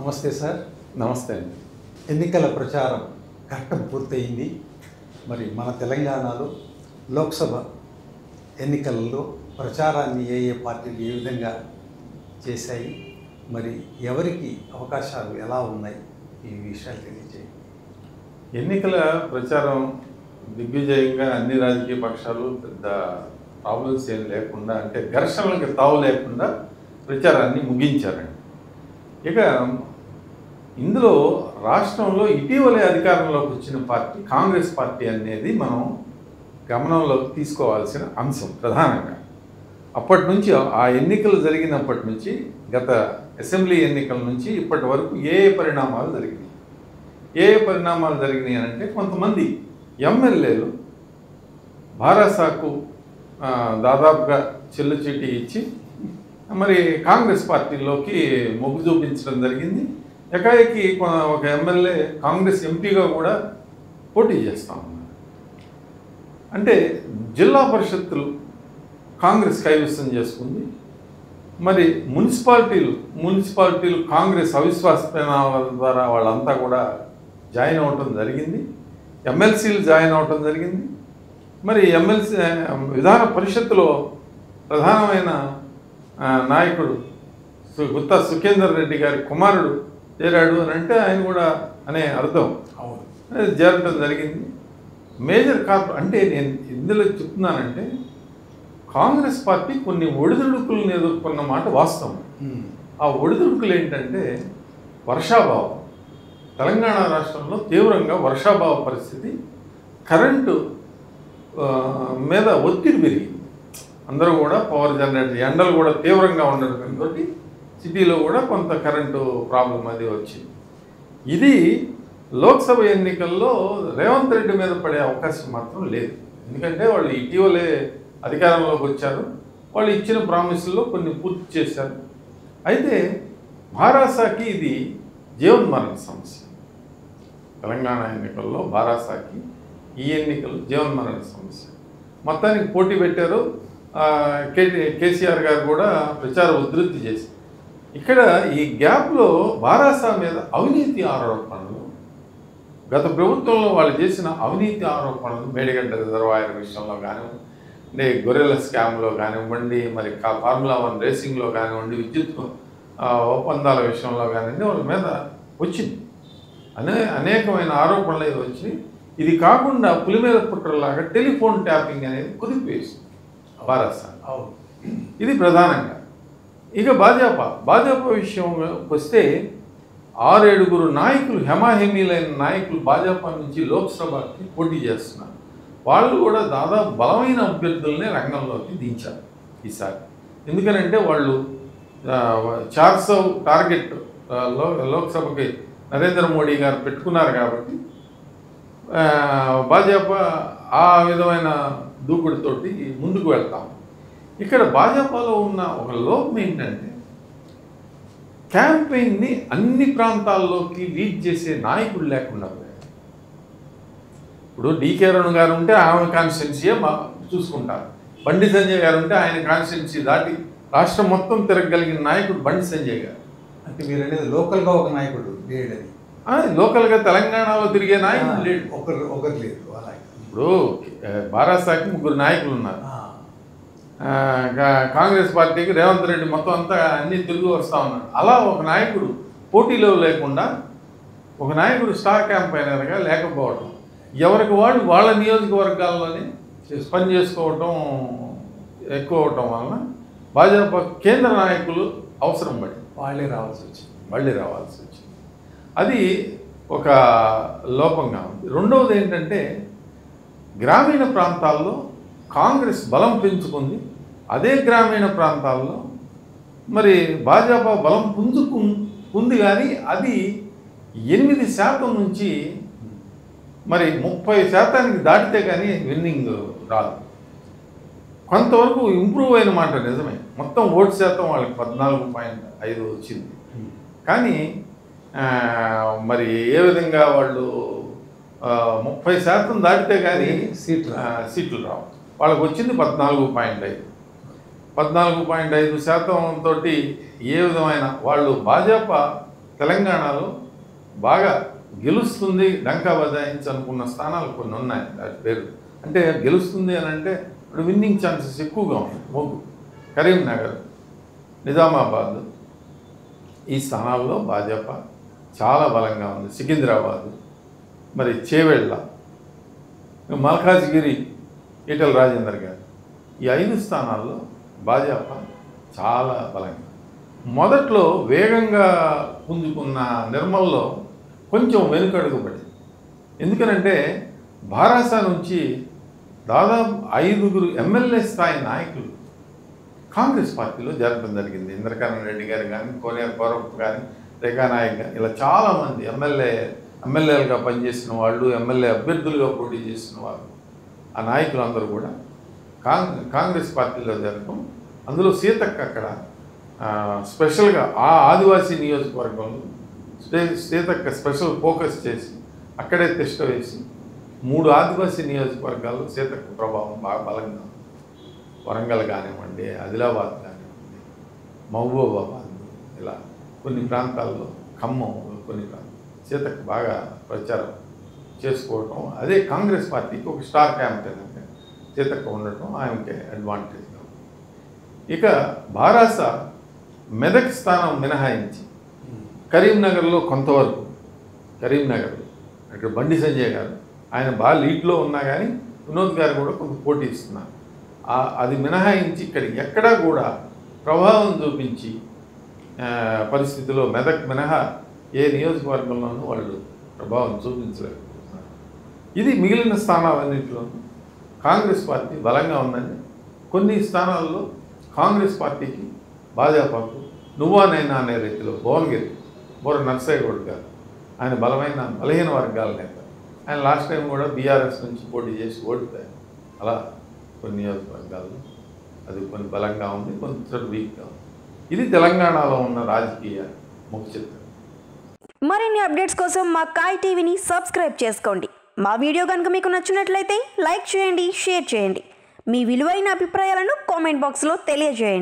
నమస్తే సార్. నమస్తే అండి. ఎన్నికల ప్రచారం ఘట్టం పూర్తయింది. మరి మన తెలంగాణలో లోక్సభ ఎన్నికలలో ప్రచారాన్ని ఏ పార్టీలు ఏ విధంగా చేశాయి, మరి ఎవరికి అవకాశాలు ఎలా ఉన్నాయి, ఈ విషయాలు తెలియజేయండి. ఎన్నికల ప్రచారం దిగ్విజయంగా అన్ని రాజకీయ పక్షాలు పెద్ద ప్రాబ్లమ్స్ ఏం లేకుండా, అంటే ఘర్షణలకు తావు లేకుండా ప్రచారాన్ని ముగించారండి. ఇక ఇందులో రాష్ట్రంలో ఇటీవలే అధికారంలోకి వచ్చిన పార్టీ కాంగ్రెస్ పార్టీ అనేది మనం గమనంలోకి తీసుకోవాల్సిన అంశం ప్రధానంగా. అప్పటి నుంచి ఆ ఎన్నికలు జరిగినప్పటి నుంచి గత అసెంబ్లీ ఎన్నికల నుంచి ఇప్పటి వరకు ఏ పరిణామాలు జరిగినాయి అంటే, కొంతమంది ఎమ్మెల్యేలు భారాసాకు దాదాపుగా చెల్లుచీటి ఇచ్చి మరి కాంగ్రెస్ పార్టీలోకి మొగ్గు చూపించడం జరిగింది. ఏకాఏకి ఒక ఎమ్మెల్యే కాంగ్రెస్ ఎంపీగా కూడా పోటీ చేస్తా ఉన్నారు. అంటే జిల్లా పరిషత్తులు కాంగ్రెస్ కైవసం చేసుకుంది. మరి మున్సిపాలిటీలు కాంగ్రెస్ అవిశ్వాస ప్రమాణాల ద్వారా వాళ్ళంతా కూడా జాయిన్ అవ్వటం జరిగింది. ఎమ్మెల్సీలు జాయిన్ అవ్వటం జరిగింది. మరి విధాన పరిషత్తులో ప్రధానమైన నాయకుడు గుత్తా సుఖేందర్ రెడ్డి గారి కుమారుడు చేరాడు అని అంటే ఆయన కూడా అనే అర్థం చేరటం జరిగింది. మేజర్ అంటే నేను ఇందులో చెప్తున్నానంటే, కాంగ్రెస్ పార్టీ కొన్ని ఒడిదుడుకులను ఎదుర్కొన్న మాట వాస్తవం. ఆ ఒడిదుడుకులు ఏంటంటే వర్షాభావం. తెలంగాణ రాష్ట్రంలో తీవ్రంగా వర్షాభావ పరిస్థితి, కరెంటు మీద ఒత్తిడి పెరిగింది. అందరూ కూడా పవర్ జనరేటర్, ఎండలు కూడా తీవ్రంగా ఉండడంతో సిటీలో కూడా కొంత కరెంటు ప్రాబ్లం అది వచ్చింది. ఇది లోక్సభ ఎన్నికల్లో రేవంత్ రెడ్డి మీద పడే అవకాశం మాత్రం లేదు. ఎందుకంటే వాళ్ళు ఇటీవలే అధికారంలోకి వచ్చారు. వాళ్ళు ఇచ్చిన ప్రామిసుల్లో కొన్ని పూర్తి చేశారు. అయితే భారాసాకి ఇది జీవన్మరణ సమస్య. తెలంగాణ ఎన్నికల్లో భారాసాకి ఈ ఎన్నికలు జీవన్మరణ సమస్య. మొత్తానికి పోటీ పెట్టారు. కేసీఆర్ గారు కూడా ప్రచార ఉధృతి చేశారు. ఇక్కడ ఈ గ్యాప్లో భారాసా మీద అవినీతి ఆరోపణలు, గత ప్రభుత్వంలో వాళ్ళు చేసిన అవినీతి ఆరోపణలు, మేడిగడ్డ రిజర్వాయర్ విషయంలో కానివ్వండి, గొర్రెల స్కామ్లో కానివ్వండి, మరి ఫార్ములా 1 రేసింగ్లో కానివ్వండి, విద్యుత్ ఒప్పందాల విషయంలో కానివ్వండి, వాళ్ళ మీద వచ్చింది అనేకమైన ఆరోపణలు వచ్చి, ఇది కాకుండా పులిమేర పుట్టలాగా టెలిఫోన్ ట్యాపింగ్ అనేది కుదిరిపేసింది భారత. ఇది ప్రధానంగా. ఇక భాజపా విషయం వస్తే 6-7 నాయకులు, హెమాహెమీలైన నాయకులు భాజపా నుంచి లోక్సభకి పోటీ చేస్తున్నారు. వాళ్ళు కూడా దాదాపు బలమైన అభ్యర్థులనే రంగంలోకి దించారు ఈసారి. ఎందుకనంటే వాళ్ళు 400 టార్గెట్ లోక్సభకి నరేంద్ర మోడీ గారు పెట్టుకున్నారు కాబట్టి భాజపా ఆ విధమైన దూకుడుతోటి ముందుకు వెళ్తాం. ఇక్కడ భాజపాలో ఉన్న ఒక లోపం ఏంటంటే, క్యాంపెయిన్ని అన్ని ప్రాంతాల్లోకి లీడ్ చేసే నాయకుడు లేకుండా పోయారు. ఇప్పుడు డికే అరుణ్ గారు ఉంటే ఆమె కాన్స్టిట్యున్సీయే చూసుకుంటారు. బండి సంజయ్ గారు ఉంటే ఆయన కాన్స్టిట్యున్సీ దాటి రాష్ట్రం మొత్తం తిరగగలిగిన నాయకుడు బండి సంజయ్ గారు. అంటే మీరు అనేది లోకల్గా ఒక నాయకుడు లేడని. లోకల్గా తెలంగాణలో తిరిగే నాయకుడు లేడు, ఒకరు లేదు. ఇప్పుడు భారాసాకి 3 నాయకులు ఉన్నారు. కాంగ్రెస్ పార్టీకి రేవంత్ రెడ్డి మొత్తం అంతా అన్ని తిరిగి వస్తూ ఉన్నాడు. అలా ఒక నాయకుడు పోటీలో లేకుండా, ఒక నాయకుడు స్టార్ క్యాంపైనర్గా లేకపోవడం, ఎవరికి వాళ్ళు వాళ్ళ నియోజకవర్గాల్లోనే పని చేసుకోవటం ఎక్కువ అవటం వలన భాజపా కేంద్ర నాయకులు అవసరం పడి వాళ్ళే రావాల్సి వచ్చింది. అది ఒక లోపంగా ఉంది. రెండవది ఏంటంటే, గ్రామీణ ప్రాంతాల్లో కాంగ్రెస్ బలం పెంచుకుంది. అదే గ్రామీణ ప్రాంతాల్లో మరి భాజపా బలం పుంజుకుంది, కానీ అది 8% నుంచి మరి 30% దాటితే కానీ విన్నింగ్ రాదు. కొంతవరకు ఇంప్రూవ్ అయిన మాట నిజమే. మొత్తం ఓటు శాతం వాళ్ళకి 14.5 వచ్చింది. కానీ మరి ఏ విధంగా వాళ్ళు 30% దాటితే కానీ సీట్లు రావు. వాళ్ళకి వచ్చింది 14.5. 14.5% తోటి ఏ విధమైన వాళ్ళు భాజపా తెలంగాణలో బాగా గెలుస్తుంది డంకా బజాయించి అనుకున్న స్థానాలు కొన్ని ఉన్నాయి. వాటి పేరు అంటే గెలుస్తుంది అని అంటే ఇప్పుడు విన్నింగ్ ఛాన్సెస్ ఎక్కువగా ఉన్నాయి. మొగ్గు కరీంనగర్, నిజామాబాద్ ఈ స్థానాల్లో భాజపా చాలా బలంగా ఉంది. సికింద్రాబాద్, మరి చేవెళ్ళ, మల్కాజ్గిరి, ఈటల రాజేందర్ గారు ఈ 5 స్థానాల్లో భాజపా చాలా బలంగా. మొదట్లో వేగంగా పుంజుకున్న నిర్మల్లో కొంచెం వెనుకడుగు పడింది. ఎందుకనంటే భారాస నుంచి దాదాపు 5 ఎమ్మెల్యే స్థాయి నాయకులు కాంగ్రెస్ పార్టీలో చేరడం జరిగింది. ఇంద్రకరణ్ రెడ్డి గారు కానీ, కోనేరు గౌరవ్ కానీ, రేఖా నాయక్ కానీ ఇలా చాలామంది ఎమ్మెల్యేలుగా పనిచేసిన వాళ్ళు, ఎమ్మెల్యే అభ్యర్థులుగా పోటీ చేసిన వాళ్ళు, ఆ నాయకులందరూ కూడా కాంగ్రెస్ పార్టీలో జరగడం. అందులో సీతక్క అక్కడ స్పెషల్గా ఆ ఆదివాసీ నియోజకవర్గంలో సీతక్క స్పెషల్ ఫోకస్ చేసి అక్కడే తిష్ట వేసి 3 ఆదివాసీ నియోజకవర్గాల్లో సీతక్క ప్రభావం బాగా బలంగా ఉంది. వరంగల్ కానివ్వండి, ఆదిలాబాద్ కానివ్వండి, మహబూబాబాద్, ఇలా కొన్ని ప్రాంతాల్లో, ఖమ్మం కొన్ని ప్రాంతాలు సీతక్క బాగా ప్రచారం చేసుకోవటం. అదే కాంగ్రెస్ పార్టీకి ఒక స్టార్ క్యాంపెయిన్ అంటే సీతక్క ఉండటం ఆయనకి అడ్వాంటేజ్గా. ఇక భారాస మెదక్ స్థానం మినహాయించి కరీంనగర్లో కొంతవరకు, కరీంనగర్లో అక్కడ బండి సంజయ్ గారు ఆయన బాగా లీడ్లో ఉన్నా కానీ వినోద్ గారు కూడా కొంత పోటీ ఇస్తున్నారు. అది మినహాయించి ఇక్కడ ఎక్కడా కూడా ప్రభావం చూపించి పరిస్థితిలో మెదక్ మినహా ఏ నియోజకవర్గంలోనూ వాళ్ళు ప్రభావం చూపించలేకపోతున్నారు. ఇది మిగిలిన స్థానాలన్నింటిలోనూ కాంగ్రెస్ పార్టీ బలంగా ఉందని. కొన్ని స్థానాల్లో కాంగ్రెస్ పార్టీకి, భాజపాకు నువ్వా నైనా అనే రీతిలో భువనగిరి బోర నర్సయ్య గౌడ్ గారు ఆయన బలహీన వర్గాల నేత. ఆయన లాస్ట్ టైం కూడా బీఆర్ఎస్ నుంచి పోటీ చేసి ఓడిపోయారు. అలా కొన్ని నియోజకవర్గాల్లో అది కొన్ని బలంగా ఉంది, కొంచెం వీక్గా ఉంది. ఇది తెలంగాణలో ఉన్న రాజకీయ ముఖ చిత్రం. మరిన్ని అప్డేట్స్ కోసం మా కాయ్ టీవీని సబ్స్క్రైబ్ చేసుకోండి. మా వీడియో కనుక మీకు నచ్చినట్లయితే లైక్ చేయండి, షేర్ చేయండి. మీ విలువైన అభిప్రాయాలను కామెంట్ బాక్స్లో తెలియజేయండి.